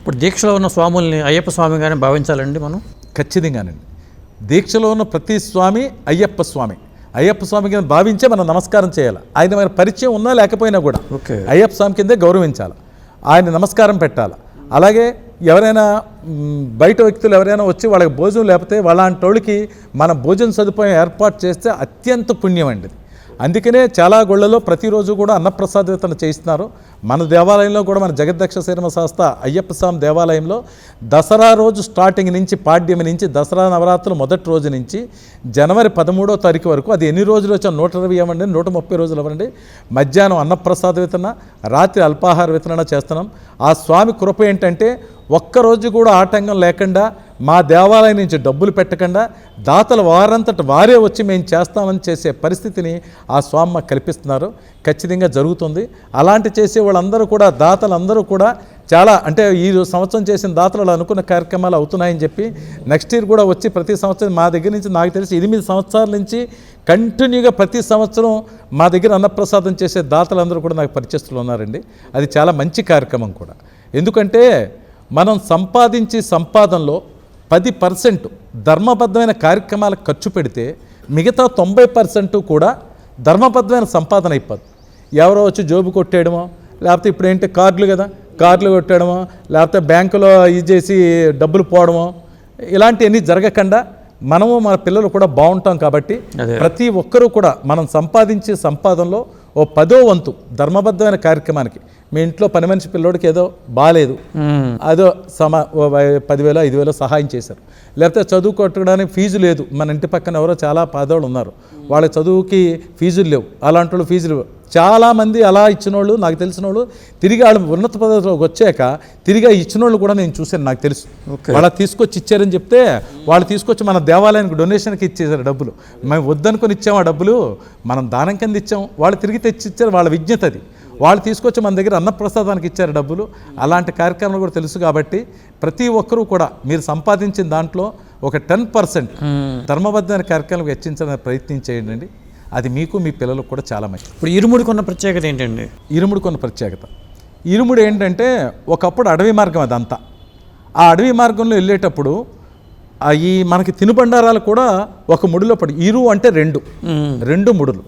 ఇప్పుడు దీక్షలో ఉన్న స్వాముల్ని అయ్యప్ప స్వామిగానే భావించాలండి మనం? ఖచ్చితంగానండి. దీక్షలో ఉన్న ప్రతి స్వామి అయ్యప్ప స్వామి. అయ్యప్ప స్వామి కింద భావించే మనం నమస్కారం చేయాలి. ఆయన మన పరిచయం ఉన్నా లేకపోయినా కూడా అయ్యప్ప స్వామి కిందే గౌరవించాలి, ఆయన నమస్కారం పెట్టాలి. అలాగే ఎవరైనా బయట వ్యక్తులు ఎవరైనా వచ్చి వాళ్ళకి భోజనం లేకపోతే వాళ్ళంటి వాళ్ళకి మన భోజన సదుపాయం ఏర్పాటు చేస్తే అత్యంత పుణ్యం అండి. అందుకనే చాలా గుళ్ళలో ప్రతిరోజు కూడా అన్నప్రసాద వితరణ చేయిస్తున్నారు. మన దేవాలయంలో కూడా మన జగద్దక్ష శ్రీరమ శాస్త అయ్యప్ప స్వామి దేవాలయంలో దసరా రోజు స్టార్టింగ్ నుంచి పాడ్యమి నుంచి దసరా నవరాత్రులు మొదటి రోజు నుంచి జనవరి 13వ తారీఖు వరకు, అది ఎన్ని రోజులు వచ్చా 120 అవ్వండి 130 రోజులు అవ్వండి, మధ్యాహ్నం అన్నప్రసాద వితరణ, రాత్రి అల్పాహార వితరణ చేస్తున్నాం. ఆ స్వామి కృప ఏంటంటే ఒక్కరోజు కూడా ఆటంకం లేకుండా, మా దేవాలయం నుంచి డబ్బులు పెట్టకుండా దాతలు వారంతట వారే వచ్చి మేము చేస్తామని చేసే పరిస్థితిని ఆ స్వామి మాకు కల్పిస్తున్నారు. ఖచ్చితంగా జరుగుతుంది. అలాంటి చేసే వాళ్ళందరూ కూడా దాతలందరూ కూడా చాలా అంటే ఈ సంవత్సరం చేసిన దాతలు అనుకున్న కార్యక్రమాలు అవుతున్నాయని చెప్పి నెక్స్ట్ ఇయర్ కూడా వచ్చి ప్రతి సంవత్సరం మా దగ్గర నుంచి నాకు తెలిసి 8 సంవత్సరాల నుంచి కంటిన్యూగా ప్రతి సంవత్సరం మా దగ్గర అన్నప్రసాదం చేసే దాతలందరూ కూడా నాకు పరిచయస్తులు ఉన్నారండి. అది చాలా మంచి కార్యక్రమం కూడా. ఎందుకంటే మనం సంపాదించే సంపాదనలో 10% ధర్మబద్ధమైన కార్యక్రమాలకు ఖర్చు పెడితే మిగతా 90% కూడా ధర్మబద్ధమైన సంపాదన అయిపోద్ది. ఎవరో వచ్చి జోబు కొట్టేయడమో, లేకపోతే ఇప్పుడు ఏంటి కార్డులు కదా, కార్డులు కొట్టేయడమో, లేకపోతే బ్యాంకులో ఇది చేసి డబ్బులు పోవడమో, ఇలాంటివన్నీ జరగకుండా మనము మన పిల్లలు కూడా బాగుంటాం. కాబట్టి ప్రతి ఒక్కరూ కూడా మనం సంపాదించే సంపాదనలో ఓ 10వ వంతు ధర్మబద్ధమైన కార్యక్రమానికి, మీ ఇంట్లో పని మనిషి పిల్లోడికి ఏదో బాగాలేదు, అదో 10,000 5,000 సహాయం చేశారు. లేకపోతే చదువు కొట్టడానికి ఫీజు లేదు, మన ఇంటి పక్కన ఎవరో చాలా పేదవాళ్ళు ఉన్నారు, వాళ్ళ చదువుకి ఫీజులు లేవు, అలాంటి వాళ్ళు ఫీజులు చాలామంది అలా ఇచ్చిన వాళ్ళు నాకు తెలిసిన వాళ్ళు తిరిగి వాళ్ళు ఉన్నత పదవిలోకి వచ్చాక తిరిగి ఇచ్చిన వాళ్ళు కూడా నేను చూశాను, నాకు తెలుసు. వాళ్ళ తీసుకొచ్చి ఇచ్చారని చెప్తే వాళ్ళు తీసుకొచ్చి మన దేవాలయానికి డొనేషన్కి ఇచ్చేసారు డబ్బులు. మేము వద్దనుకొని ఇచ్చాము ఆ డబ్బులు, మనం దానం కింద ఇచ్చాం, వాళ్ళు తిరిగి తెచ్చి ఇచ్చారు, వాళ్ళ విజ్ఞత అది. వాళ్ళు తీసుకొచ్చి మన దగ్గర అన్నప్రసాదానికి ఇచ్చారు డబ్బులు. అలాంటి కార్యక్రమాలు కూడా తెలుసు. కాబట్టి ప్రతి ఒక్కరూ కూడా మీరు సంపాదించిన దాంట్లో ఒక 10% ధర్మబద్ధమైన కార్యక్రమాలు వెచ్చించడానికి ప్రయత్నం చేయండి. అది మీకు మీ పిల్లలకు కూడా చాలా మంచిది. ఇప్పుడు ఇరుముడికి ఉన్న ప్రత్యేకత ఏంటండి? ఇరుముడికి ఉన్న ప్రత్యేకత, ఇరుముడు ఏంటంటే ఒకప్పుడు అడవి మార్గం అదంతా. ఆ అడవి మార్గంలో వెళ్ళేటప్పుడు ఈ మనకి తినుబండారాలు కూడా ఒక ముడిలో పడి, ఇరు అంటే 2 ముడులు.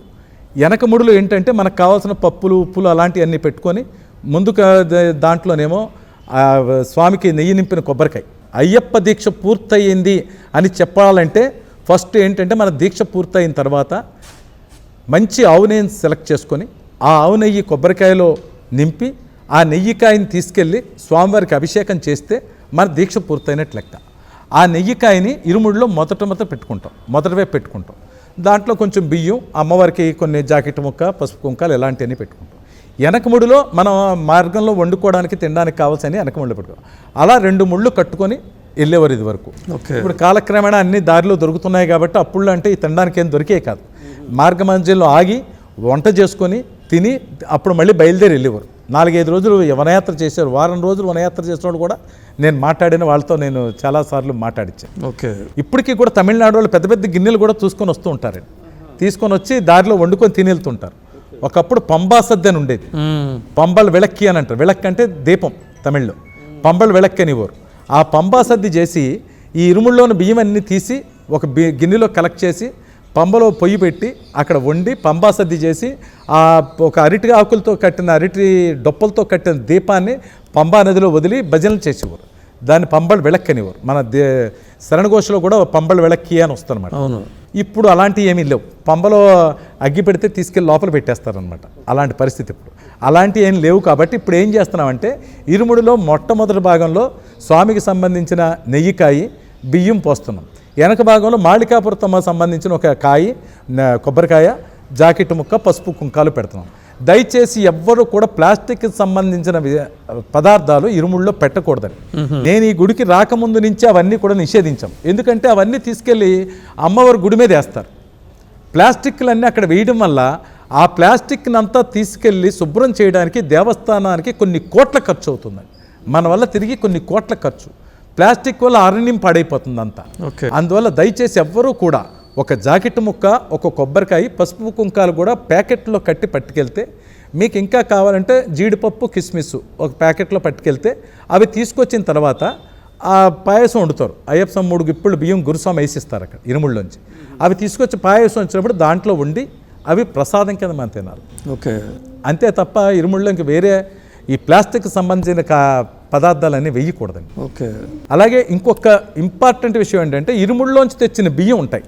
వెనక ముడులు ఏంటంటే మనకు కావాల్సిన పప్పులు ఉప్పులు అలాంటివన్నీ పెట్టుకొని ముందుకు దాంట్లోనేమో స్వామికి నెయ్యి నింపిన కొబ్బరికాయ. అయ్యప్ప దీక్ష పూర్తయింది అని చెప్పాలంటే ఫస్ట్ ఏంటంటే మన దీక్ష పూర్తయిన తర్వాత మంచి ఆవు నెయ్యిని సెలెక్ట్ చేసుకొని ఆ ఆవు నెయ్యి కొబ్బరికాయలో నింపి ఆ నెయ్యికాయని తీసుకెళ్ళి స్వామివారికి అభిషేకం చేస్తే మన దీక్ష పూర్తయినట్లు లెక్క. ఆ నెయ్యికాయని ఇరుముడిలో మొదట పెట్టుకుంటాం. దాంట్లో కొంచెం బియ్యం, అమ్మవారికి కొన్ని జాకెట్ ముక్క, పసుపు కుంకాలు ఇలాంటివన్నీ పెట్టుకుంటాం. వెనకముడిలో మనం మార్గంలో వండుకోవడానికి తినడానికి కావాల్సిన వెనకముళ్ళు పెట్టుకోవాలి. అలా 2 ముళ్ళు కట్టుకొని వెళ్ళేవారు ఇది వరకు. ఇప్పుడు కాలక్రమేణా అన్ని దారిలో దొరుకుతున్నాయి కాబట్టి అప్పుడు అంటే ఈ తినడానికి ఏం దొరికే కాదు. మార్గ మధ్యలో ఆగి వంట చేసుకొని తిని అప్పుడు మళ్ళీ బయలుదేరి వెళ్ళేవారు. 4-5 రోజులు వనయాత్ర చేశారు. వారం రోజులు వనయాత్ర చేసిన వాళ్ళు కూడా నేను మాట్లాడిన వాళ్ళతో నేను చాలాసార్లు మాట్లాడించాను. ఇప్పటికీ కూడా తమిళనాడు వాళ్ళు పెద్ద పెద్ద గిన్నెలు కూడా తీసుకొని వస్తూ ఉంటారండి. తీసుకొని వచ్చి దారిలో వండుకొని తిని వెళ్తుంటారు. ఒకప్పుడు పంబా సద్ది అని ఉండేది. పంబల్ విళక్కి అని అంటారు. విళక్కి అంటే దీపం తమిళ్లో, పంబల్ విళక్కి అనేవారు. ఆ పంబా సద్ది చేసి ఈ ఇరుముల్లోని బియ్యం అన్నీ తీసి ఒక గిన్నెలో కలెక్ట్ చేసి పంబలో పొయ్యి పెట్టి అక్కడ వండి పంబా సద్ది చేసి ఆ ఒక అరటి ఆకులతో కట్టిన అరటి డొప్పలతో కట్టిన దీపాన్ని పంబా నదిలో వదిలి భజనలు చేసేవారు. దాన్ని పంబల్ విళక్కి అనేవారు. మన శరణఘోషలో కూడా పంబల్ విళక్కి అని వస్తుందన్నమాట. ఇప్పుడు అలాంటివి ఏమీ లేవు. పంబలో అగ్గి పెడితే తీసుకెళ్ళి లోపల పెట్టేస్తారనమాట. అలాంటి పరిస్థితి ఇప్పుడు అలాంటివి ఏం లేవు. కాబట్టి ఇప్పుడు ఏం చేస్తున్నామంటే ఇరుముడిలో మొట్టమొదటి భాగంలో స్వామికి సంబంధించిన నెయ్యికాయి బియ్యం పోస్తున్నాం. వెనక భాగంలో మాళికాపురతమ్మ సంబంధించిన ఒక కాయి, కొబ్బరికాయ, జాకెట్ ముక్క, పసుపు కుంకాలు పెడుతున్నాం. దయచేసి ఎవ్వరూ కూడా ప్లాస్టిక్కి సంబంధించిన పదార్థాలు ఇరుముడిలో పెట్టకూడదని నేను ఈ గుడికి రాకముందు నుంచి అవన్నీ కూడా నిషేధించాం. ఎందుకంటే అవన్నీ తీసుకెళ్ళి అమ్మవారి గుడి మీద వేస్తారు. ప్లాస్టిక్లన్నీ అక్కడ వేయడం వల్ల ఆ ప్లాస్టిక్ని అంతా తీసుకెళ్ళి శుభ్రం చేయడానికి దేవస్థానానికి కొన్ని కోట్ల ఖర్చు అవుతుందండి. మన వల్ల తిరిగి కొన్ని కోట్ల ఖర్చు. ప్లాస్టిక్ వల్ల అరణ్యం పాడైపోతుంది అంతా. అందువల్ల దయచేసి ఎవ్వరూ కూడా ఒక జాకెట్ ముక్క, ఒక కొబ్బరికాయ, పసుపు కుంకాలు కూడా ప్యాకెట్లో కట్టి పట్టుకెళ్తే మీకు ఇంకా కావాలంటే జీడిపప్పు కిస్మిస్ ఒక ప్యాకెట్లో పట్టుకెళ్తే అవి తీసుకొచ్చిన తర్వాత ఆ పాయసం వండుతారు. అయ్యప్ప స్వామి 3 గిప్పుళ్ళు బియ్యం గురుస్వామి వేసిస్తారు అక్కడ ఇరుముళ్ళలోంచి. అవి తీసుకొచ్చి పాయసం వచ్చినప్పుడు దాంట్లో వండి అవి ప్రసాదం కింద మనం తినాలి. ఓకే. అంతే తప్ప ఇరుముళ్ళలో ఇంక వేరే ఈ ప్లాస్టిక్ సంబంధించిన పదార్థాలన్నీ వేయకూడదండి. ఓకే. అలాగే ఇంకొక ఇంపార్టెంట్ విషయం ఏంటంటే ఇరుముళ్ళలోంచి తెచ్చిన బియ్యం ఉంటాయి.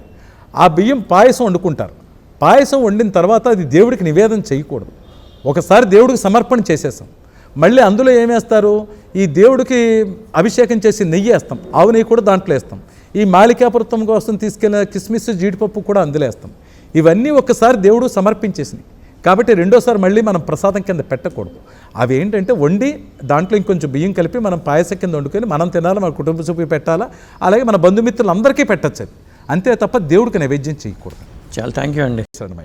ఆ బియ్యం పాయసం వండుకుంటారు. పాయసం వండిన తర్వాత అది దేవుడికి నివేదన చేయకూడదు. ఒకసారి దేవుడికి సమర్పణ చేసేసాం, మళ్ళీ అందులో ఏమేస్తారు, ఈ దేవుడికి అభిషేకం చేసి నెయ్యి వేస్తాం, ఆవు నెయ్యి కూడా దాంట్లో వేస్తాం, ఈ మాళికాపురతం కోసం తీసుకెళ్ళిన కిస్మిస్ జీడిపప్పు కూడా అందులో వేస్తాం. ఇవన్నీ ఒక్కసారి దేవుడు సమర్పించేసినాయి కాబట్టి రెండోసారి మళ్ళీ మనం ప్రసాదం కింద పెట్టకూడదు. అవి ఏంటంటే వండి దాంట్లో ఇంకొంచెం బియ్యం కలిపి మనం పాయసం కింద వండుకొని మనం తినాలి, మన కుటుంబ సభ్యులు పెట్టాలా, అలాగే మన బంధుమిత్రులు అందరికీ పెట్టచ్చు. అది అంతే తప్ప దేవుడికి నైవేద్యం చేయకూడదు. చాలా థ్యాంక్ యూ అండి. శరణమయ్య.